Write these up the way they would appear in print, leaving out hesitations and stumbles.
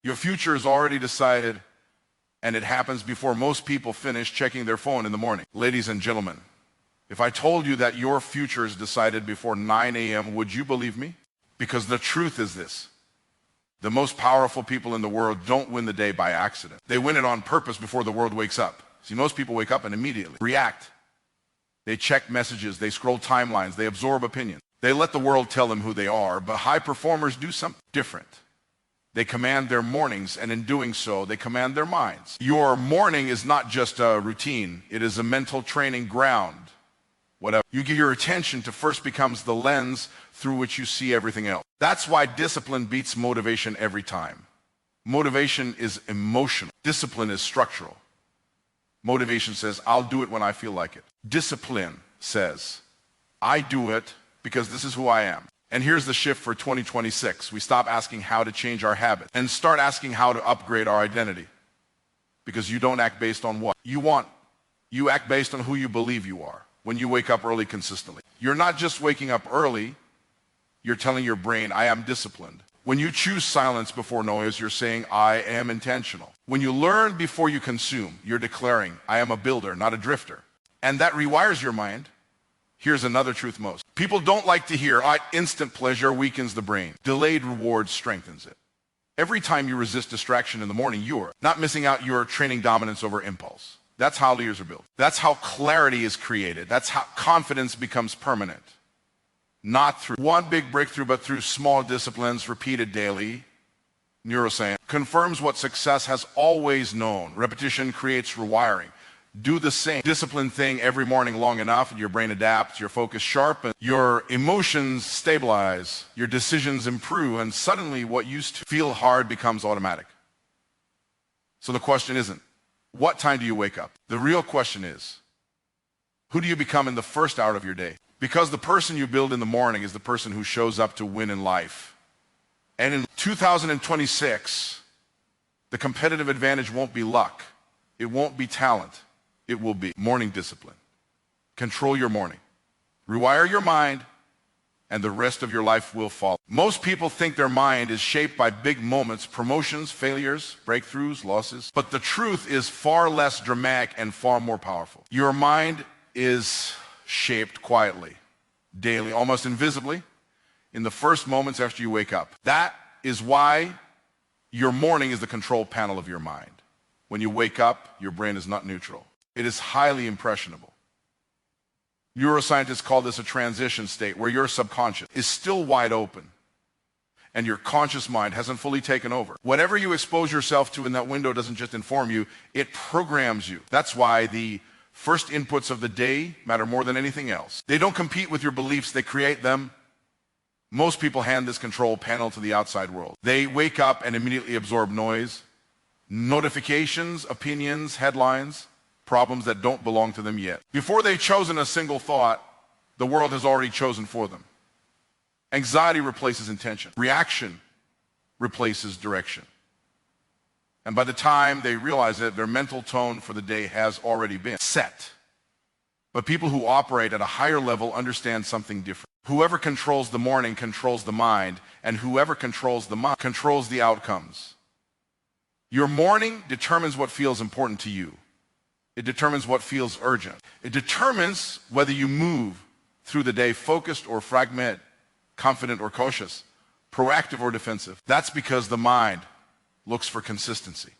Your future is already decided, and it happens before most people finish checking their phone in the morning. Ladies and gentlemen, if I told you that your future is decided before 9 a.m., would you believe me? Because the truth is this. The most powerful people in the world don't win the day by accident. They win it on purpose before the world wakes up. See, most people wake up and immediately react. They check messages, they scroll timelines, they absorb opinions. They let the world tell them who they are, but high performers do something different. They command their mornings, and in doing so, they command their minds. Your morning is not just a routine. It is a mental training ground. Whatever. You give your attention to first becomes the lens through which you see everything else. That's why discipline beats motivation every time. Motivation is emotional. Discipline is structural. Motivation says, I'll do it when I feel like it. Discipline says, I do it because this is who I am. And here's the shift for 2026. We stop asking how to change our habits and start asking how to upgrade our identity. Because you don't act based on what you want. You act based on who you believe you are when you wake up early consistently. You're not just waking up early, you're telling your brain, I am disciplined. When you choose silence before noise, you're saying, I am intentional. When you learn before you consume, you're declaring, I am a builder, not a drifter. And that rewires your mind. Here's another truth most people don't like to hear, instant pleasure weakens the brain. Delayed reward strengthens it. Every time you resist distraction in the morning, you're not missing out, you're training dominance over impulse. That's how leaders are built. That's how clarity is created. That's how confidence becomes permanent. Not through one big breakthrough, but through small disciplines repeated daily. Neuroscience confirms what success has always known. Repetition creates rewiring. Do the same disciplined thing every morning long enough, and your brain adapts, your focus sharpens, your emotions stabilize, your decisions improve, and suddenly what used to feel hard becomes automatic. So the question isn't, what time do you wake up? The real question is, who do you become in the first hour of your day? Because the person you build in the morning is the person who shows up to win in life. And in 2026, the competitive advantage won't be luck. It won't be talent. It will be morning discipline. Control your morning. Rewire your mind, and the rest of your life will follow. Most people think their mind is shaped by big moments, promotions, failures, breakthroughs, losses. But the truth is far less dramatic and far more powerful. Your mind is shaped quietly, daily, almost invisibly, in the first moments after you wake up. That is why your morning is the control panel of your mind. When you wake up, your brain is not neutral. It is highly impressionable. Neuroscientists call this a transition state where your subconscious is still wide open and your conscious mind hasn't fully taken over. Whatever you expose yourself to in that window doesn't just inform you, it programs you. That's why the first inputs of the day matter more than anything else. They don't compete with your beliefs, they create them. Most people hand this control panel to the outside world. They wake up and immediately absorb noise, notifications, opinions, headlines, problems that don't belong to them yet. Before they've chosen a single thought, the world has already chosen for them. Anxiety replaces intention. Reaction replaces direction. And by the time they realize it, their mental tone for the day has already been set. But people who operate at a higher level understand something different. Whoever controls the morning controls the mind, and whoever controls the mind controls the outcomes. Your morning determines what feels important to you. It determines what feels urgent. It determines whether you move through the day focused or fragmented, confident or cautious, proactive or defensive. That's because the mind looks for consistency.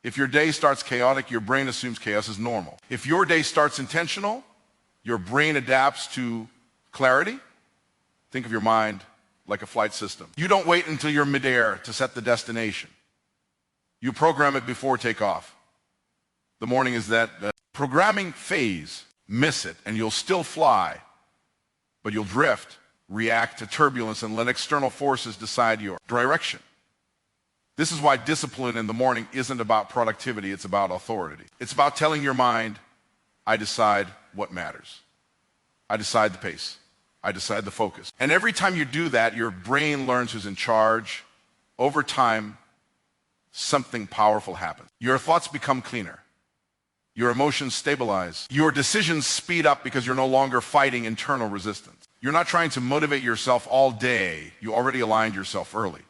If your day starts chaotic, your brain assumes chaos is normal. If your day starts intentional, your brain adapts to clarity. Think of your mind like a flight system. You don't wait until you're midair to set the destination. You program it before takeoff. The morning is that programming phase. Miss it, and you'll still fly, but you'll drift, react to turbulence, and let external forces decide your direction. This is why discipline in the morning isn't about productivity, it's about authority. It's about telling your mind, I decide what matters. I decide the pace. I decide the focus. And every time you do that, your brain learns who's in charge. Over time, something powerful happens. Your thoughts become cleaner. Your emotions stabilize. Your decisions speed up because you're no longer fighting internal resistance. You're not trying to motivate yourself all day. You already aligned yourself early.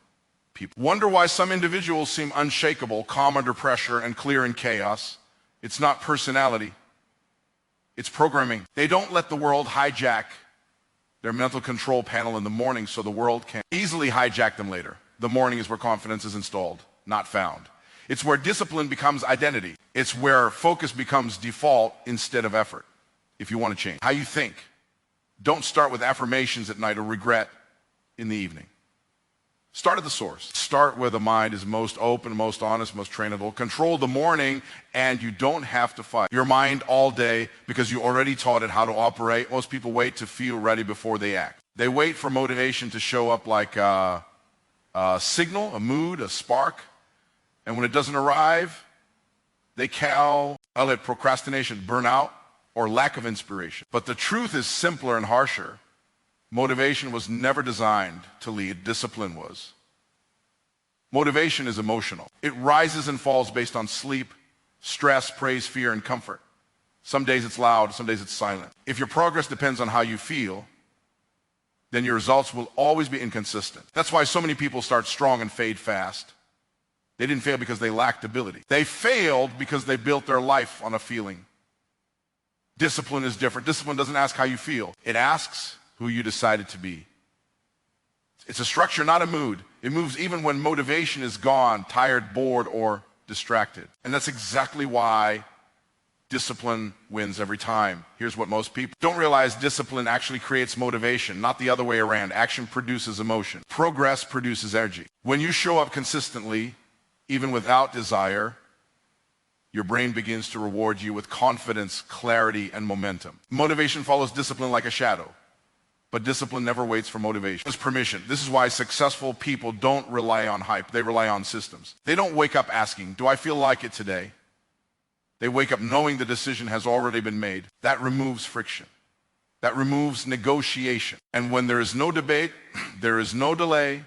people. Wonder why some individuals seem unshakable, calm under pressure, and clear in chaos? It's not personality. It's programming. They don't let the world hijack their mental control panel in the morning so the world can easily hijack them later. The morning is where confidence is installed, not found. It's where discipline becomes identity. It's where focus becomes default instead of effort, if you want to change how you think. Don't start with affirmations at night or regret in the evening. Start at the source. Start where the mind is most open, most honest, most trainable. Control the morning, and you don't have to fight your mind all day because you already taught it how to operate. Most people wait to feel ready before they act. They wait for motivation to show up like a signal, a mood, a spark. And when it doesn't arrive, they call it procrastination, burnout, or lack of inspiration. But the truth is simpler and harsher. Motivation was never designed to lead, discipline was. Motivation is emotional. It rises and falls based on sleep, stress, praise, fear, and comfort. Some days it's loud, some days it's silent. If your progress depends on how you feel, then your results will always be inconsistent. That's why so many people start strong and fade fast. They didn't fail because they lacked ability. They failed because they built their life on a feeling. Discipline is different. Discipline doesn't ask how you feel. It asks who you decided to be. It's a structure, not a mood. It moves even when motivation is gone, tired, bored, or distracted. And that's exactly why discipline wins every time. Here's what most people don't realize: discipline actually creates motivation, not the other way around. Action produces emotion. Progress produces energy. When you show up consistently, even without desire, your brain begins to reward you with confidence, clarity, and momentum. Motivation follows discipline like a shadow. But discipline never waits for motivation. It's permission. This is why successful people don't rely on hype. They rely on systems. They don't wake up asking, do I feel like it today? They wake up knowing the decision has already been made. That removes friction. That removes negotiation. And when there is no debate, there is no delay.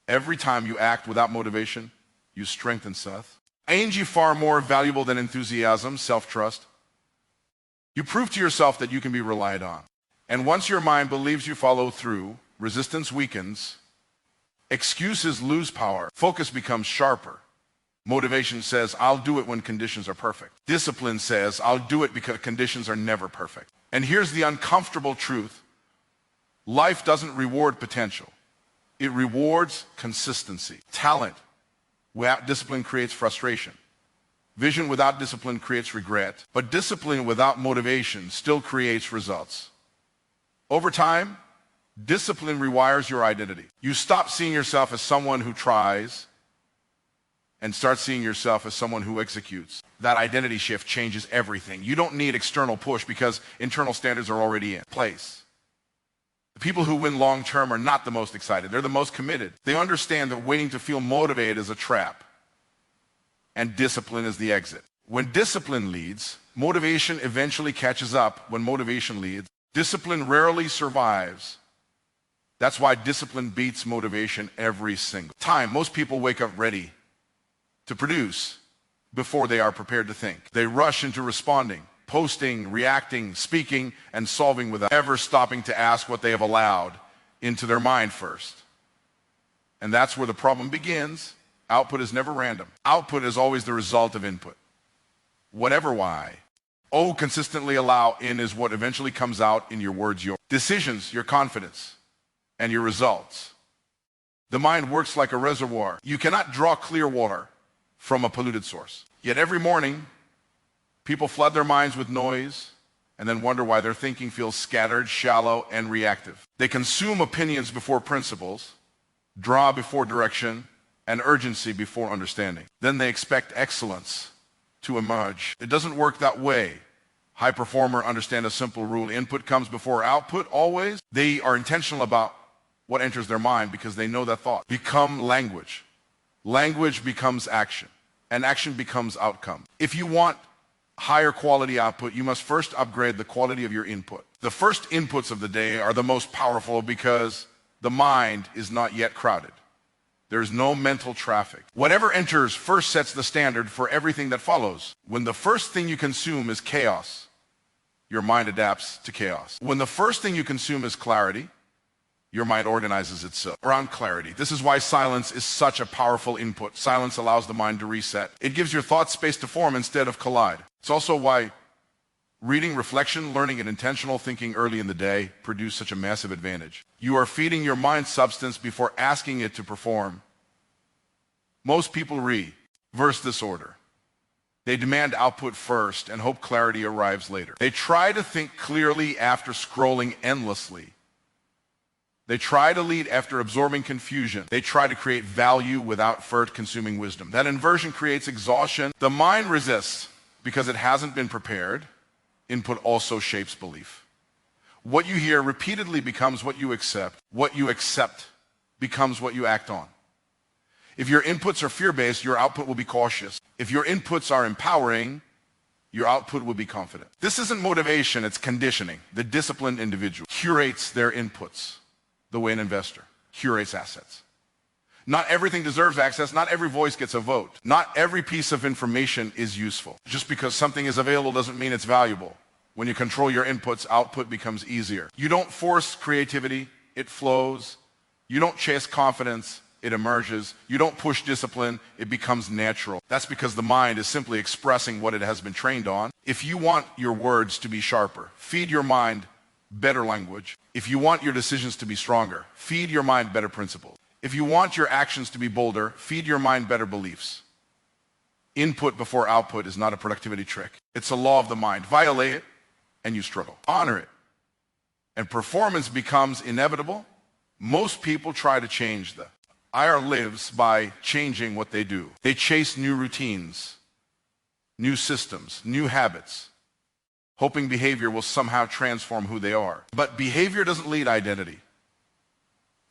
Every time you act without motivation, you strengthen self. Ain't you far more valuable than enthusiasm, self-trust? You prove to yourself that you can be relied on. And once your mind believes you follow through, resistance weakens, excuses lose power, focus becomes sharper. Motivation says, I'll do it when conditions are perfect. Discipline says, I'll do it because conditions are never perfect. And here's the uncomfortable truth. Life doesn't reward potential. It rewards consistency. Talent without discipline creates frustration. Vision without discipline creates regret. But discipline without motivation still creates results. Over time, discipline rewires your identity. You stop seeing yourself as someone who tries and start seeing yourself as someone who executes. That identity shift changes everything. You don't need external push because internal standards are already in place. The people who win long term are not the most excited. They're the most committed. They understand that waiting to feel motivated is a trap, and discipline is the exit. When discipline leads, motivation eventually catches up. When motivation leads, discipline rarely survives. That's why discipline beats motivation every single time. Most people wake up ready to produce before they are prepared to think. They rush into responding, posting, reacting, speaking, and solving without ever stopping to ask what they have allowed into their mind first. And that's where the problem begins. Output is never random. Output is always the result of input. Whatever why. Consistently allow in is what eventually comes out in your words, your decisions, your confidence, and your results. The mind works like a reservoir. You cannot draw clear water from a polluted source. Yet every morning, people flood their minds with noise and then wonder why their thinking feels scattered, shallow, and reactive. They consume opinions before principles, draw before direction, and urgency before understanding. Then they expect excellence to emerge. It doesn't work that way. High performer understand a simple rule. Input comes before output always. They are intentional about what enters their mind because they know that thought become language. Language becomes action, and action becomes outcome. If you want higher quality output, you must first upgrade the quality of your input. The first inputs of the day are the most powerful because the mind is not yet crowded. There's no mental traffic. Whatever enters first sets the standard for everything that follows. When the first thing you consume is chaos, your mind adapts to chaos. When the first thing you consume is clarity, your mind organizes itself around clarity. This is why silence is such a powerful input. Silence allows the mind to reset. It gives your thoughts space to form instead of collide. It's also why reading, reflection, learning, and intentional thinking early in the day produce such a massive advantage. You are feeding your mind substance before asking it to perform. Most people reverse this order. They demand output first and hope clarity arrives later. They try to think clearly after scrolling endlessly. They try to lead after absorbing confusion. They try to create value without first consuming wisdom. That inversion creates exhaustion. The mind resists because it hasn't been prepared. Input also shapes belief. What you hear repeatedly becomes what you accept. What you accept becomes what you act on. If your inputs are fear-based, your output will be cautious. If your inputs are empowering, your output will be confident. This isn't motivation, it's conditioning. The disciplined individual curates their inputs the way an investor curates assets. Not everything deserves access. Not every voice gets a vote. Not every piece of information is useful. Just because something is available doesn't mean it's valuable. When you control your inputs, output becomes easier. You don't force creativity, it flows. You don't chase confidence, it emerges. You don't push discipline, it becomes natural. That's because the mind is simply expressing what it has been trained on. If you want your words to be sharper, feed your mind better language. If you want your decisions to be stronger, feed your mind better principles. If you want your actions to be bolder, feed your mind better beliefs. Input before output is not a productivity trick. It's a law of the mind. Violate it, and you struggle. Honor it, and performance becomes inevitable. Most people try to change the IR lives by changing what they do. They chase new routines, new systems, new habits, hoping behavior will somehow transform who they are. But behavior doesn't lead identity.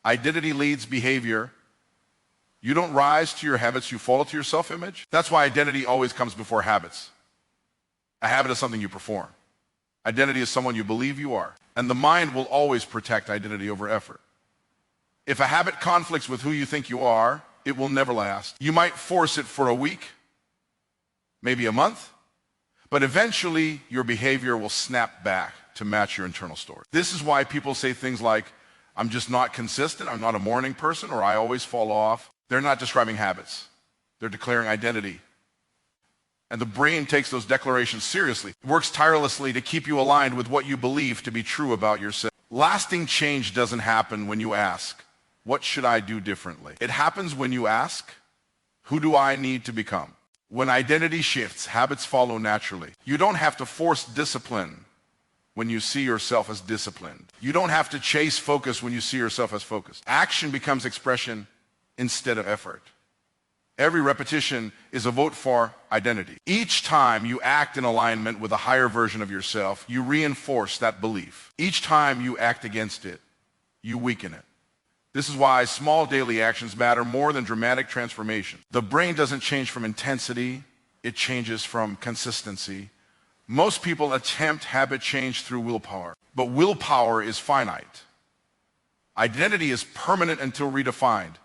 Identity leads behavior. You don't rise to your habits, you fall to your self-image. That's why identity always comes before habits. A habit is something you perform. Identity is someone you believe you are. And the mind will always protect identity over effort. If a habit conflicts with who you think you are, it will never last. You might force it for a week, maybe a month, but eventually your behavior will snap back to match your internal story. This is why people say things like, I'm just not consistent, I'm not a morning person, or I always fall off. They're not describing habits. They're declaring identity. And the brain takes those declarations seriously. It works tirelessly to keep you aligned with what you believe to be true about yourself. Lasting change doesn't happen when you ask, what should I do differently? It happens when you ask, who do I need to become? When identity shifts, habits follow naturally. You don't have to force discipline when you see yourself as disciplined. You don't have to chase focus when you see yourself as focused. Action becomes expression instead of effort. Every repetition is a vote for identity. Each time you act in alignment with a higher version of yourself, you reinforce that belief. Each time you act against it, you weaken it. This is why small daily actions matter more than dramatic transformation. The brain doesn't change from intensity, it changes from consistency. Most people attempt habit change through willpower, but willpower is finite. Identity is permanent until redefined.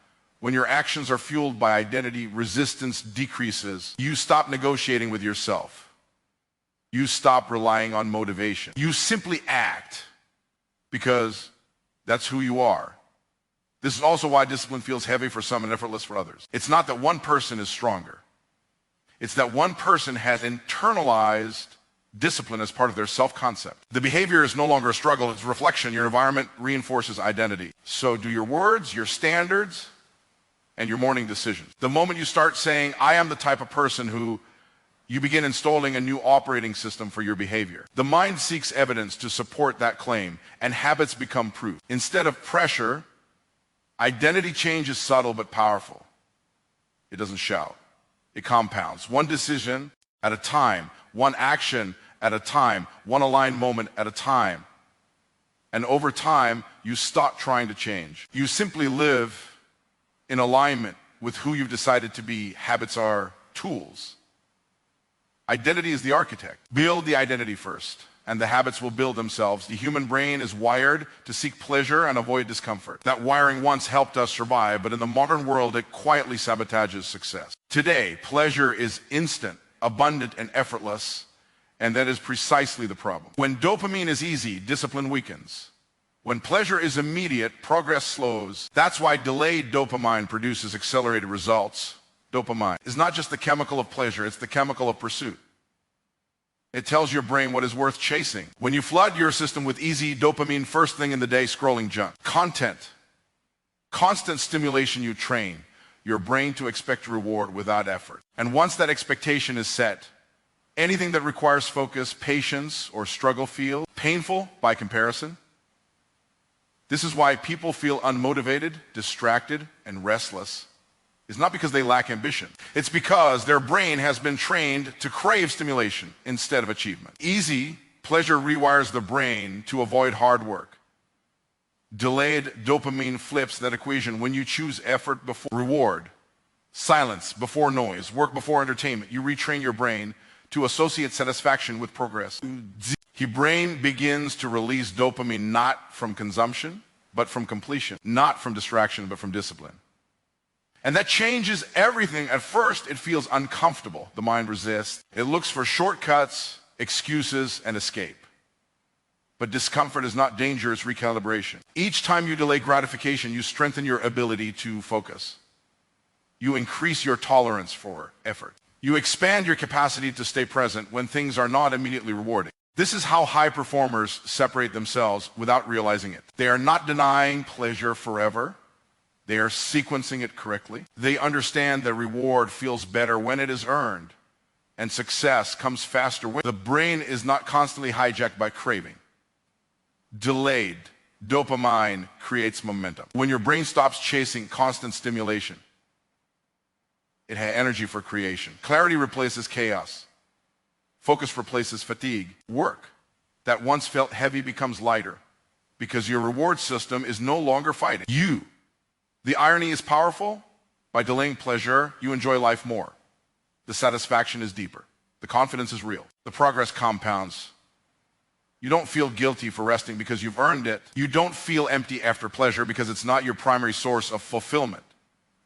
When your actions are fueled by identity, resistance decreases. You stop negotiating with yourself. You stop relying on motivation. You simply act because that's who you are. This is also why discipline feels heavy for some and effortless for others. It's not that one person is stronger. It's that one person has internalized discipline as part of their self-concept. The behavior is no longer a struggle, it's reflection. Your environment reinforces identity. So do your words, your standards, and your morning decisions. The moment you start saying, I am the type of person who, you begin installing a new operating system for your behavior. The mind seeks evidence to support that claim, and habits become proof. Instead of pressure, identity change is subtle but powerful. It doesn't shout. It compounds. One decision at a time, one action at a time, one aligned moment at a time. And over time, you stop trying to change. You simply live in alignment with who you've decided to be. Habits are tools. Identity is the architect. Build the identity first, and the habits will build themselves. The human brain is wired to seek pleasure and avoid discomfort. That wiring once helped us survive, but in the modern world, it quietly sabotages success. Today, pleasure is instant, abundant, and effortless, and that is precisely the problem. When dopamine is easy, discipline weakens. When pleasure is immediate, progress slows. That's why delayed dopamine produces accelerated results. Dopamine is not just the chemical of pleasure, it's the chemical of pursuit. It tells your brain what is worth chasing. When you flood your system with easy dopamine first thing in the day, scrolling junk, content, constant stimulation, you train your brain to expect reward without effort. And once that expectation is set, anything that requires focus, patience, or struggle feels painful by comparison. This is why people feel unmotivated, distracted, and restless. It's not because they lack ambition. It's because their brain has been trained to crave stimulation instead of achievement. Easy pleasure rewires the brain to avoid hard work. Delayed dopamine flips that equation when you choose effort before reward, silence before noise, work before entertainment. You retrain your brain to associate satisfaction with progress. Your brain begins to release dopamine not from consumption, but from completion, not from distraction, but from discipline. And that changes everything. At first, it feels uncomfortable. The mind resists. It looks for shortcuts, excuses, and escape. But discomfort is not danger, it's recalibration. Each time you delay gratification, you strengthen your ability to focus. You increase your tolerance for effort. You expand your capacity to stay present when things are not immediately rewarding. This is how high performers separate themselves without realizing it. They are not denying pleasure forever. They are sequencing it correctly. They understand that reward feels better when it is earned, and success comes faster when the brain is not constantly hijacked by craving. Delayed dopamine creates momentum. When your brain stops chasing constant stimulation, it has energy for creation. Clarity replaces chaos. Focus replaces fatigue. Work that once felt heavy becomes lighter because your reward system is no longer fighting you. The irony is powerful. By delaying pleasure, you enjoy life more. The satisfaction is deeper. The confidence is real. The progress compounds. You don't feel guilty for resting because you've earned it. You don't feel empty after pleasure because it's not your primary source of fulfillment.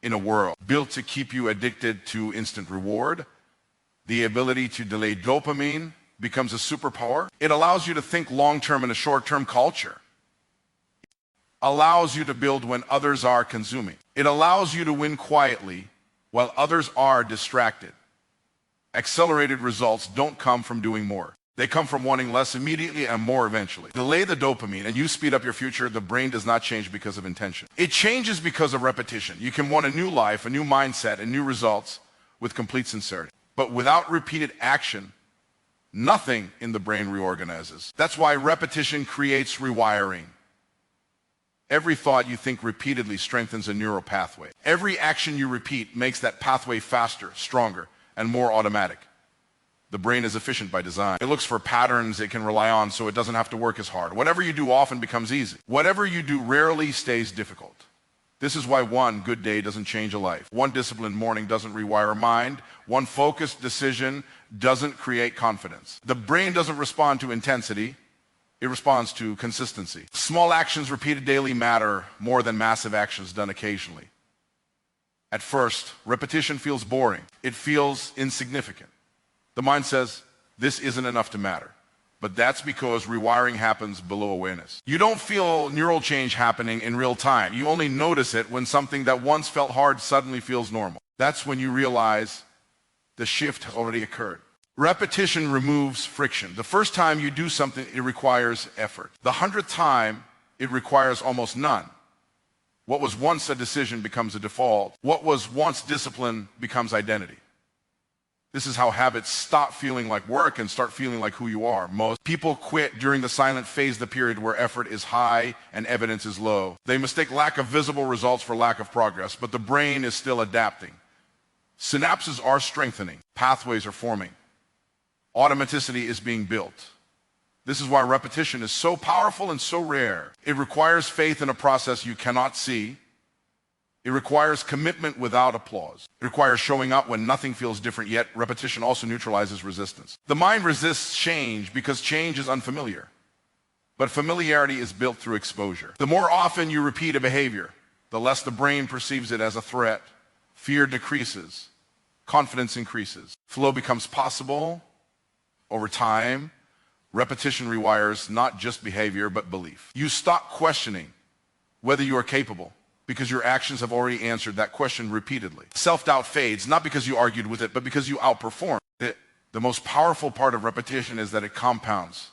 In a world built to keep you addicted to instant reward, the ability to delay dopamine becomes a superpower. It allows you to think long-term in a short-term culture. Allows you to build when others are consuming. It allows you to win quietly while others are distracted. Accelerated results don't come from doing more. They come from wanting less immediately and more eventually. Delay the dopamine and you speed up your future. The brain does not change because of intention. It changes because of repetition. You can want a new life, a new mindset, and new results with complete sincerity. But without repeated action, nothing in the brain reorganizes. That's why repetition creates rewiring. Every thought you think repeatedly strengthens a neural pathway. Every action you repeat makes that pathway faster, stronger, and more automatic. The brain is efficient by design. It looks for patterns it can rely on so it doesn't have to work as hard. Whatever you do often becomes easy. Whatever you do rarely stays difficult. This is why one good day doesn't change a life. One disciplined morning doesn't rewire a mind. One focused decision doesn't create confidence. The brain doesn't respond to intensity. It responds to consistency. Small actions repeated daily matter more than massive actions done occasionally. At first, repetition feels boring. It feels insignificant. The mind says, this isn't enough to matter. But that's because rewiring happens below awareness. You don't feel neural change happening in real time. You only notice it when something that once felt hard suddenly feels normal. That's when you realize the shift has already occurred. Repetition removes friction. The first time you do something, it requires effort. The 100th time, it requires almost none. What was once a decision becomes a default. What was once discipline becomes identity. This is how habits stop feeling like work and start feeling like who you are. Most people quit during the silent phase, the period where effort is high and evidence is low. They mistake lack of visible results for lack of progress, but the brain is still adapting. Synapses are strengthening. Pathways are forming. Automaticity is being built. This is why repetition is so powerful and so rare. It requires faith in a process you cannot see. It requires commitment without applause. It requires showing up when nothing feels different, yet repetition also neutralizes resistance. The mind resists change because change is unfamiliar. But familiarity is built through exposure. The more often you repeat a behavior, the less the brain perceives it as a threat. Fear decreases. Confidence increases. Flow becomes possible. Over time, Repetition rewires not just behavior, but belief. You stop questioning whether you are capable because your actions have already answered that question repeatedly. Self-doubt fades, not because you argued with it, but because you outperformed it. The most powerful part of repetition is that it compounds.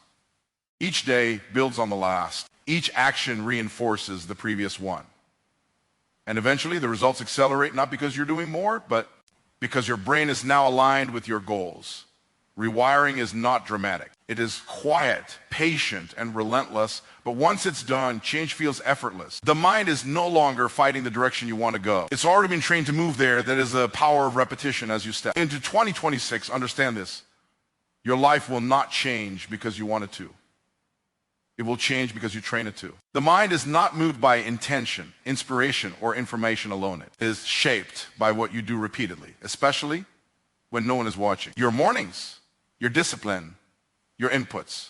Each day builds on the last. Each action reinforces the previous one. And eventually the results accelerate, not because you're doing more, but because your brain is now aligned with your goals. Rewiring is not dramatic. It is quiet, patient, and relentless, but once it's done, change feels effortless. The mind is no longer fighting the direction you want to go. It's already been trained to move there. That is the power of repetition as you step into 2026. Understand this. Your life will not change because you want it to. It will change because you train it to. The mind is not moved by intention, inspiration, or information alone. It is shaped by what you do repeatedly, especially when no one is watching. Your mornings, your discipline, your inputs,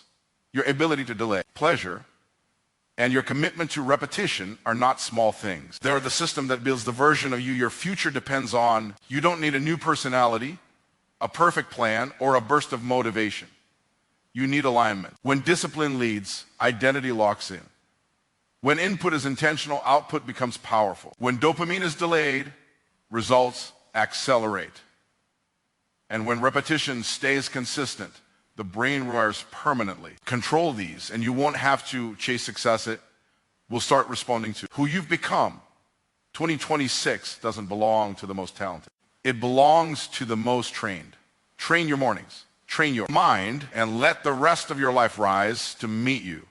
your ability to delay, pleasure, and your commitment to repetition are not small things. They're the system that builds the version of you your future depends on. You don't need a new personality, a perfect plan, or a burst of motivation. You need alignment. When discipline leads, identity locks in. When input is intentional, output becomes powerful. When dopamine is delayed, results accelerate. And when repetition stays consistent, the brain rewires permanently. Control these, and you won't have to chase success. It will start responding to who you've become. 2026 doesn't belong to the most talented. It belongs to the most trained. Train your mornings. Train your mind, and let the rest of your life rise to meet you.